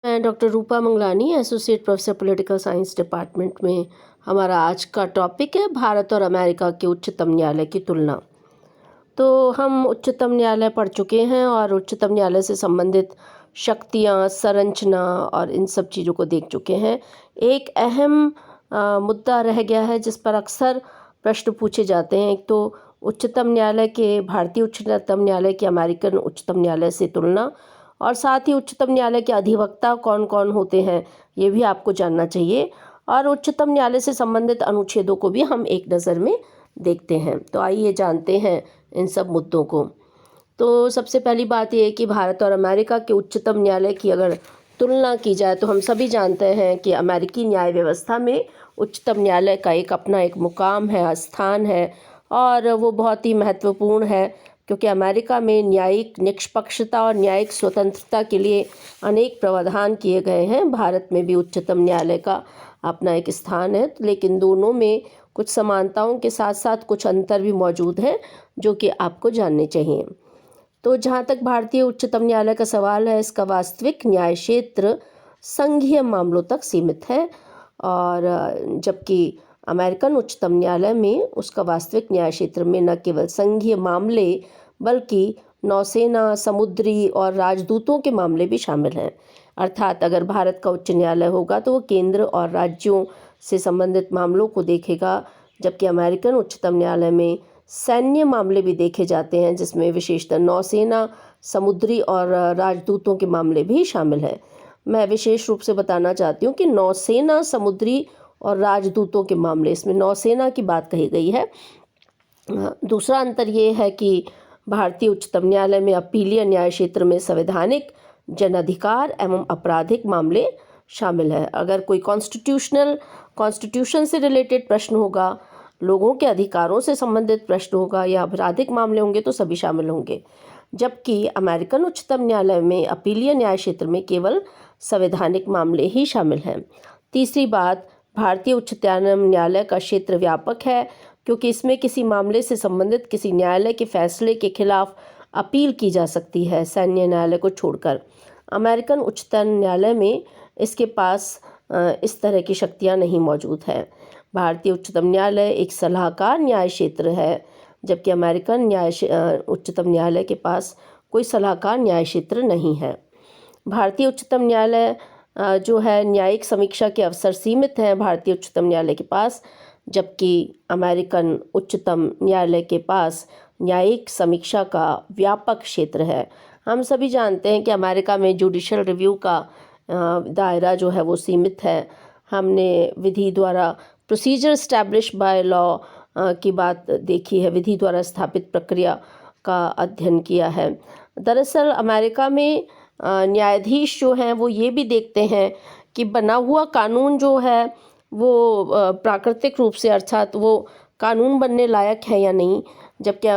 मैं doctor Rupa Mangalani, associate professor political science department में। हमारा आज का टॉपिक है भारत और अमेरिका के उच्चतम न्यायालय की तुलना। तो हम उच्चतम न्यायालय पढ़ चुके हैं और उच्चतम न्यायालय से संबंधित शक्तियाँ, संरचना और इन सब चीज़ों को देख चुके हैं। एक अहम मुद्दा रह गया है जिस पर अक्सर प्रश्न पूछे जाते हैं। एक तो उच्चतम न्यायालय के, भारतीय उच्चतम न्यायालय के अमेरिकन उच्चतम न्यायालय से तुलना, और साथ ही उच्चतम न्यायालय के अधिवक्ता कौन कौन होते हैं ये भी आपको जानना चाहिए। और उच्चतम न्यायालय से संबंधित अनुच्छेदों को भी हम एक नज़र में देखते हैं। तो आइए जानते हैं इन सब मुद्दों को। तो सबसे पहली बात ये है कि भारत और अमेरिका के उच्चतम न्यायालय की अगर तुलना की जाए तो हम सभी जानते हैं कि अमेरिकी न्याय व्यवस्था में उच्चतम न्यायालय का एक मुकाम है, स्थान है, और वो बहुत ही महत्वपूर्ण है क्योंकि अमेरिका में न्यायिक निष्पक्षता और न्यायिक स्वतंत्रता के लिए अनेक प्रावधान किए गए हैं। भारत में भी उच्चतम न्यायालय का अपना एक स्थान है, लेकिन दोनों में कुछ समानताओं के साथ साथ कुछ अंतर भी मौजूद हैं जो कि आपको जानने चाहिए। तो जहाँ तक भारतीय उच्चतम न्यायालय का सवाल है, इसका वास्तविक न्याय क्षेत्र संघीय मामलों तक सीमित है, और जबकि अमेरिकन उच्चतम न्यायालय में उसका वास्तविक न्याय क्षेत्र में न केवल संघीय मामले बल्कि नौसेना, समुद्री और राजदूतों के मामले भी शामिल हैं। अर्थात अगर भारत का उच्च न्यायालय होगा तो वो केंद्र और राज्यों से संबंधित मामलों को देखेगा, जबकि अमेरिकन उच्चतम न्यायालय में सैन्य मामले भी देखे जाते हैं जिसमें विशेषतः नौसेना, समुद्री और राजदूतों के मामले भी शामिल हैं। मैं विशेष रूप से बताना चाहती हूँ कि नौसेना, समुद्री और राजदूतों के मामले, इसमें नौसेना की बात कही गई है। दूसरा अंतर ये है कि भारतीय उच्चतम न्यायालय में अपीलीय न्याय क्षेत्र में संवैधानिक, जनाधिकार एवं आपराधिक मामले शामिल है। अगर कोई कॉन्स्टिट्यूशन से रिलेटेड प्रश्न होगा, लोगों के अधिकारों से संबंधित प्रश्न होगा या आपराधिक मामले होंगे तो सभी शामिल होंगे, जबकि अमेरिकन उच्चतम न्यायालय में अपीलीय न्याय क्षेत्र में केवल संवैधानिक मामले ही शामिल हैं। तीसरी बात, भारतीय उच्चतम न्यायालय का क्षेत्र व्यापक है क्योंकि इसमें किसी मामले से संबंधित किसी न्यायालय के फैसले के खिलाफ अपील की जा सकती है, सैन्य न्यायालय को छोड़कर। अमेरिकन उच्चतम न्यायालय में इसके पास इस तरह की शक्तियाँ नहीं मौजूद हैं। भारतीय उच्चतम न्यायालय एक सलाहकार न्याय क्षेत्र है, जबकि अमेरिकन उच्चतम न्यायालय के पास कोई सलाहकार न्याय क्षेत्र नहीं है। भारतीय उच्चतम न्यायालय जो है न्यायिक समीक्षा के अवसर सीमित हैं भारतीय उच्चतम न्यायालय के पास, जबकि अमेरिकन उच्चतम न्यायालय के पास न्यायिक समीक्षा का व्यापक क्षेत्र है। हम सभी जानते हैं कि अमेरिका में जुडिशल रिव्यू का दायरा जो है वो सीमित है। हमने विधि द्वारा प्रोसीजर एस्टैब्लिश बाय लॉ की बात देखी है, विधि द्वारा स्थापित प्रक्रिया का अध्ययन किया है। दरअसल अमेरिका में न्यायाधीश जो हैं वो ये भी देखते हैं कि बना हुआ कानून जो है वो प्राकृतिक रूप से, अर्थात वो कानून बनने लायक है या नहीं, जबकि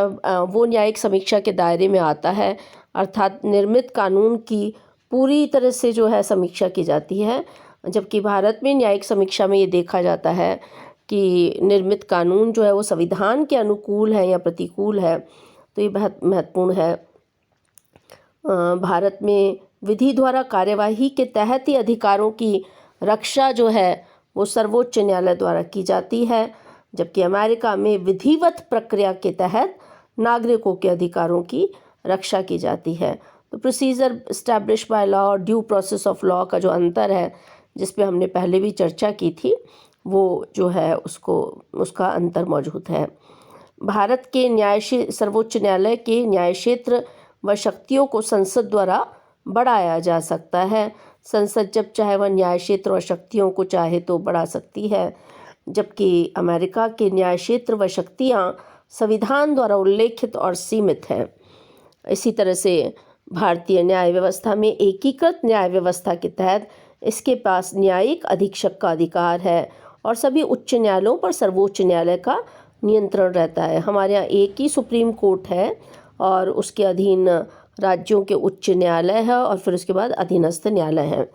वो न्यायिक समीक्षा के दायरे में आता है। अर्थात निर्मित कानून की पूरी तरह से जो है समीक्षा की जाती है, जबकि भारत में न्यायिक समीक्षा में ये देखा जाता है कि निर्मित कानून जो है वो संविधान के अनुकूल है या प्रतिकूल है। तो ये बहुत महत्वपूर्ण है। भारत में विधि द्वारा कार्यवाही के तहत ही अधिकारों की रक्षा जो है वो सर्वोच्च न्यायालय द्वारा की जाती है, जबकि अमेरिका में विधिवत प्रक्रिया के तहत नागरिकों के अधिकारों की रक्षा की जाती है। तो प्रोसीजर एस्टैब्लिश बाय लॉ और ड्यू प्रोसेस ऑफ लॉ का जो अंतर है, जिस पे हमने पहले भी चर्चा की थी, वो जो है उसका अंतर मौजूद है। भारत के सर्वोच्च न्यायालय के न्याय क्षेत्र व शक्तियों को संसद द्वारा बढ़ाया जा सकता है। संसद जब चाहे वह न्याय क्षेत्र और शक्तियों को चाहे तो बढ़ा सकती है, जबकि अमेरिका के न्याय क्षेत्र व शक्तियाँ संविधान द्वारा उल्लेखित और सीमित हैं। इसी तरह से भारतीय न्याय व्यवस्था में एकीकृत न्याय व्यवस्था के तहत इसके पास न्यायिक अधीक्षक का अधिकार है और सभी उच्च न्यायालयों पर सर्वोच्च न्यायालय का नियंत्रण रहता है। हमारे यहाँ एक ही सुप्रीम कोर्ट है और उसके अधीन राज्यों के उच्च न्यायालय है और फिर उसके बाद अधीनस्थ न्यायालय हैं,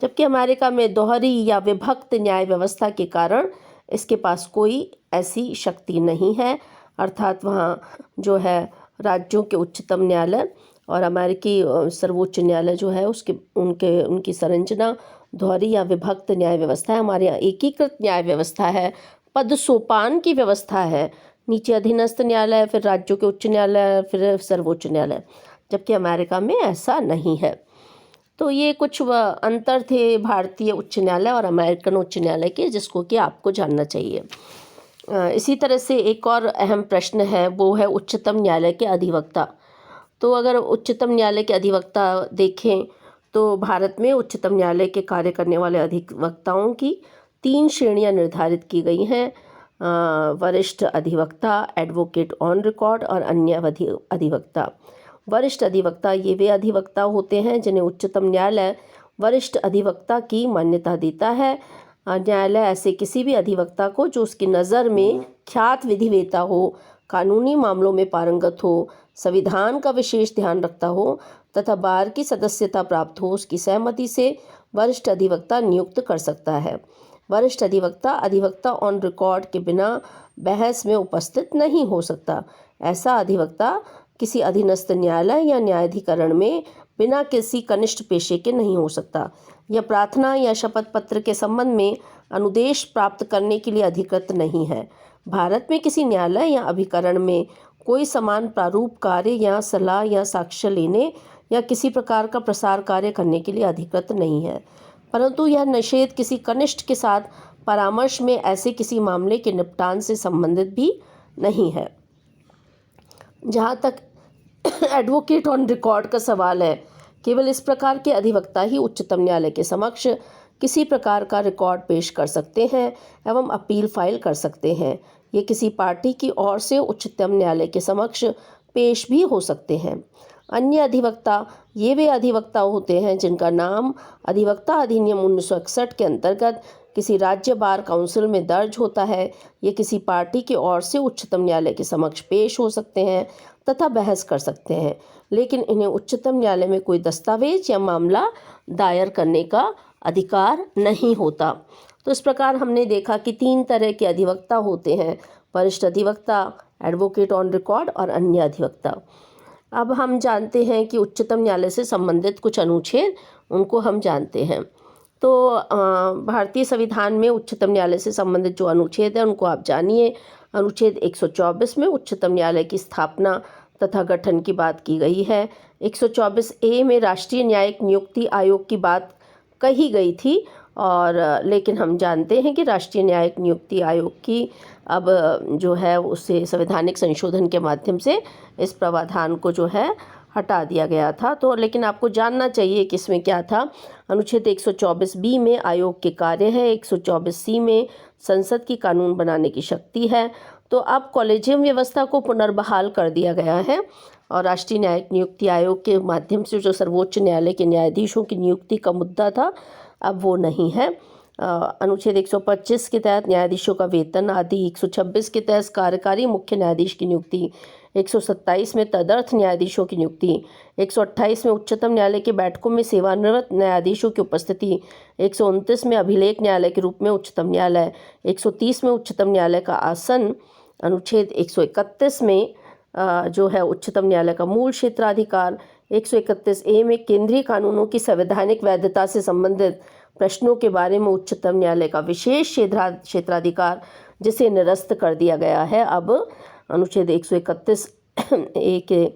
जबकि अमेरिका में दोहरी या विभक्त न्याय व्यवस्था के कारण इसके पास कोई ऐसी शक्ति नहीं है। अर्थात वहाँ जो है राज्यों के उच्चतम न्यायालय और अमेरिकी सर्वोच्च न्यायालय जो है उसके उनकी संरचना दोहरी या विभक्त न्याय व्यवस्था है। हमारे यहाँ एकीकृत न्याय व्यवस्था है, पद सोपान की व्यवस्था है, नीचे अधीनस्थ न्यायालय, फिर राज्यों के उच्च न्यायालय, फिर सर्वोच्च न्यायालय, जबकि अमेरिका में ऐसा नहीं है। तो ये कुछ अंतर थे भारतीय उच्च न्यायालय और अमेरिकन उच्च न्यायालय के, जिसको कि आपको जानना चाहिए। इसी तरह से एक और अहम प्रश्न है, वो है उच्चतम न्यायालय के अधिवक्ता। तो अगर उच्चतम न्यायालय के अधिवक्ता देखें तो भारत में उच्चतम न्यायालय के कार्य करने वाले अधिवक्ताओं की 3 श्रेणियां निर्धारित की गई हैं। वरिष्ठ अधिवक्ता, एडवोकेट ऑन रिकॉर्ड और अन्य अधिवक्ता। वरिष्ठ अधिवक्ता ये वे अधिवक्ता होते हैं जिन्हें उच्चतम न्यायालय वरिष्ठ अधिवक्ता की मान्यता देता है। न्यायालय ऐसे किसी भी अधिवक्ता को जो उसकी नज़र में ख्यात विधिवेता हो, कानूनी मामलों में पारंगत हो, संविधान का विशेष ध्यान रखता हो तथा बार की सदस्यता प्राप्त हो, उसकी सहमति से वरिष्ठ अधिवक्ता नियुक्त कर सकता है। वरिष्ठ अधिवक्ता ऑन रिकॉर्ड के बिना बहस में उपस्थित नहीं हो सकता। ऐसा अधिवक्ता किसी अधीनस्थ न्यायालय या न्यायाधिकरण में बिना किसी कनिष्ठ पेशे के नहीं हो सकता। यह प्रार्थना या शपथ पत्र के संबंध में अनुदेश प्राप्त करने के लिए अधिकृत नहीं है। भारत में किसी न्यायालय या अभिकरण में कोई समान प्रारूप कार्य या सलाह या साक्ष्य लेने या किसी प्रकार का प्रसार कार्य करने के लिए अधिकृत नहीं है, परंतु यह निषेध किसी कनिष्ठ के साथ परामर्श में ऐसे किसी मामले के निपटान से संबंधित भी नहीं है। जहाँ तक एडवोकेट ऑन रिकॉर्ड का सवाल है, केवल इस प्रकार के अधिवक्ता ही उच्चतम न्यायालय के समक्ष किसी प्रकार का रिकॉर्ड पेश कर सकते हैं एवं अपील फाइल कर सकते हैं। ये किसी पार्टी की ओर से उच्चतम न्यायालय के समक्ष पेश भी हो सकते हैं। अन्य अधिवक्ता ये वे अधिवक्ता होते हैं जिनका नाम अधिवक्ता अधिनियम 1961 के अंतर्गत किसी राज्य बार काउंसिल में दर्ज होता है। ये किसी पार्टी की ओर से उच्चतम न्यायालय के समक्ष पेश हो सकते हैं तथा बहस कर सकते हैं, लेकिन इन्हें उच्चतम न्यायालय में कोई दस्तावेज या मामला दायर करने का अधिकार नहीं होता। तो इस प्रकार हमने देखा कि 3 तरह के अधिवक्ता होते हैं, वरिष्ठ अधिवक्ता, एडवोकेट ऑन रिकॉर्ड और अन्य अधिवक्ता। अब हम जानते हैं कि उच्चतम न्यायालय से संबंधित कुछ अनुच्छेद, उनको हम जानते हैं। तो भारतीय संविधान में उच्चतम न्यायालय से संबंधित जो अनुच्छेद है उनको आप जानिए। अनुच्छेद 124 में उच्चतम न्यायालय की स्थापना तथा गठन की बात की गई है। 124A में राष्ट्रीय न्यायिक नियुक्ति आयोग की बात कही गई थी, और लेकिन हम जानते हैं कि राष्ट्रीय न्यायिक नियुक्ति आयोग की अब जो है उसे संवैधानिक संशोधन के माध्यम से इस प्रावधान को जो है हटा दिया गया था। तो लेकिन आपको जानना चाहिए कि इसमें क्या था। अनुच्छेद 124B में आयोग के कार्य है, 124C में संसद की कानून बनाने की शक्ति है। तो अब कॉलेजियम व्यवस्था को पुनर्बहाल कर दिया गया है और राष्ट्रीय न्यायिक नियुक्ति आयोग के माध्यम से जो सर्वोच्च न्यायालय के न्यायाधीशों की नियुक्ति का मुद्दा था, अब वो नहीं है। अनुच्छेद 125 के तहत न्यायाधीशों का वेतन आदि, 126 के तहत कार्यकारी मुख्य न्यायाधीश की नियुक्ति, 127 में तदर्थ न्यायाधीशों की नियुक्ति, 128 में उच्चतम न्यायालय के बैठकों में सेवानिवृत्त न्यायाधीशों की उपस्थिति, 129 में अभिलेख न्यायालय के रूप में उच्चतम न्यायालय, 130 में उच्चतम न्यायालय का आसन, अनुच्छेद 131 में जो है उच्चतम न्यायालय का मूल क्षेत्राधिकार, 131A में केंद्रीय कानूनों की संवैधानिक वैधता से संबंधित प्रश्नों के बारे में उच्चतम न्यायालय का विशेष क्षेत्राधिकार, जिसे निरस्त कर दिया गया है अब अनुच्छेद 131A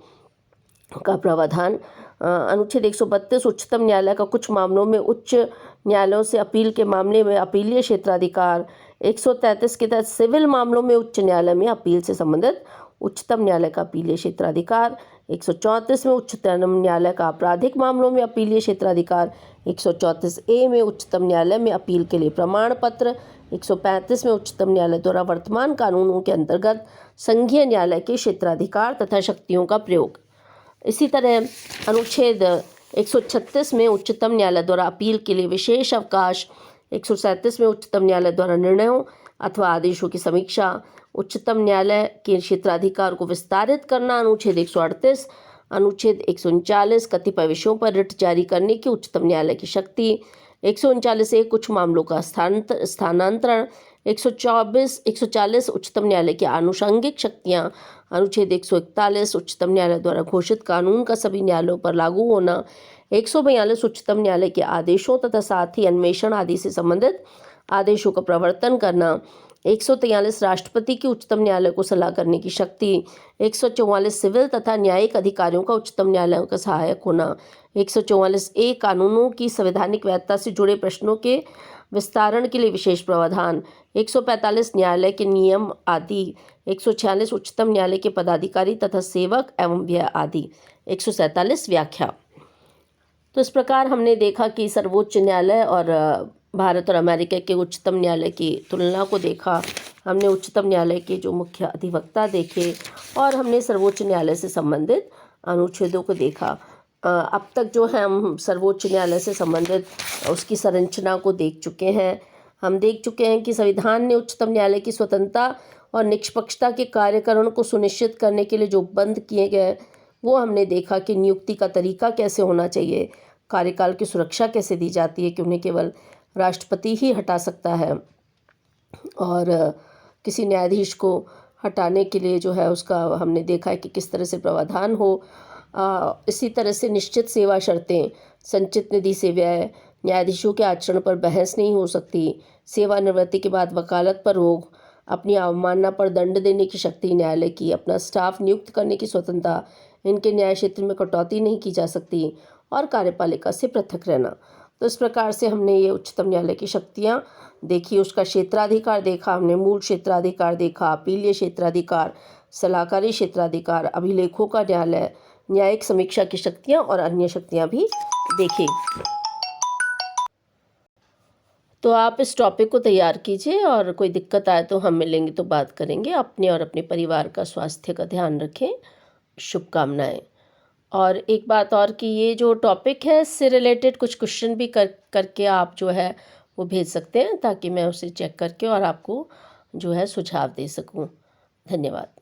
का प्रावधान। अनुच्छेद 132 उच्चतम न्यायालय का कुछ मामलों में उच्च न्यायालयों से अपील के मामले में अपीलीय क्षेत्राधिकार, 133 के तहत सिविल मामलों में उच्च न्यायालय में अपील से संबंधित उच्चतम न्यायालय का अपीलीय क्षेत्राधिकार, 134 में उच्चतम न्यायालय का आपराधिक मामलों में अपीलीय क्षेत्राधिकार, 134A में उच्चतम न्यायालय में अपील के लिए प्रमाण पत्र, 135 में उच्चतम न्यायालय द्वारा वर्तमान कानूनों के अंतर्गत संघीय न्यायालय के क्षेत्राधिकार तथा शक्तियों का प्रयोग। इसी तरह अनुच्छेद 136 में उच्चतम न्यायालय द्वारा अपील के लिए विशेष अवकाश, 137 में उच्चतम न्यायालय द्वारा निर्णयों अथवा आदेशों की समीक्षा, उच्चतम न्यायालय के क्षेत्राधिकार को विस्तारित करना, अनुच्छेद 138, अनुच्छेद 139 कतिपय विषयों पर रिट जारी करने की उच्चतम न्यायालय की शक्ति, 139A कुछ मामलों का स्थानांतरण, 140 उच्चतम न्यायालय की आनुषंगिक शक्तियां, अनुच्छेद 141 उच्चतम न्यायालय द्वारा घोषित कानून का सभी न्यायालयों पर लागू होना, 142 उच्चतम न्यायालय के आदेशों तथा साथ ही अन्वेषण आदि से संबंधित आदेशों का प्रवर्तन करना, 143 राष्ट्रपति की उच्चतम न्यायालय को सलाह करने की शक्ति, 144 सिविल तथा न्यायिक अधिकारियों का उच्चतम न्यायालय का सहायक होना, 144A कानूनों की संवैधानिक वैधता से जुड़े प्रश्नों के विस्तारण के लिए विशेष प्रावधान, 145 न्यायालय के नियम आदि, 146 उच्चतम न्यायालय के पदाधिकारी तथा सेवक एवं व्यय आदि, 147 व्याख्या। तो इस प्रकार हमने देखा कि सर्वोच्च न्यायालय और भारत और अमेरिका के उच्चतम न्यायालय की तुलना को देखा। हमने उच्चतम न्यायालय के जो मुख्य अधिवक्ता देखे और हमने सर्वोच्च न्यायालय से संबंधित अनुच्छेदों को देखा। अब तक जो है हम सर्वोच्च न्यायालय से संबंधित उसकी संरचना को देख चुके हैं। हम देख चुके हैं कि संविधान ने उच्चतम न्यायालय की स्वतंत्रता और निष्पक्षता के कार्यकरण को सुनिश्चित करने के लिए जो बंद किए गए वो हमने देखा कि नियुक्ति का तरीका कैसे होना चाहिए, कार्यकाल की सुरक्षा कैसे दी जाती है कि उन्हें केवल राष्ट्रपति ही हटा सकता है और किसी न्यायाधीश को हटाने के लिए जो है उसका हमने देखा है कि किस तरह से प्रावधान हो। इसी तरह से निश्चित सेवा शर्तें, संचित निधि से व्यय, न्यायाधीशों के आचरण पर बहस नहीं हो सकती, सेवानिवृत्ति के बाद वकालत पर रोक, अपनी अवमानना पर दंड देने की शक्ति न्यायालय की, अपना स्टाफ नियुक्त करने की स्वतंत्रता, इनके न्याय क्षेत्र में कटौती नहीं की जा सकती और कार्यपालिका से पृथक रहना। तो इस प्रकार से हमने ये उच्चतम न्यायालय की शक्तियाँ देखी, उसका क्षेत्राधिकार देखा, हमने मूल क्षेत्राधिकार देखा, अपीलीय क्षेत्राधिकार, सलाहकारी क्षेत्राधिकार, अभिलेखों का न्यायालय, न्यायिक समीक्षा की शक्तियाँ और अन्य शक्तियाँ भी देखी। तो आप इस टॉपिक को तैयार कीजिए और कोई दिक्कत आए तो हम मिलेंगे तो बात करेंगे। अपने और अपने परिवार का स्वास्थ्य का ध्यान रखें। शुभकामनाएं। और एक बात और कि ये जो टॉपिक है इससे रिलेटेड कुछ क्वेश्चन भी करके आप जो है वो भेज सकते हैं ताकि मैं उसे चेक करके और आपको जो है सुझाव दे सकूं। धन्यवाद।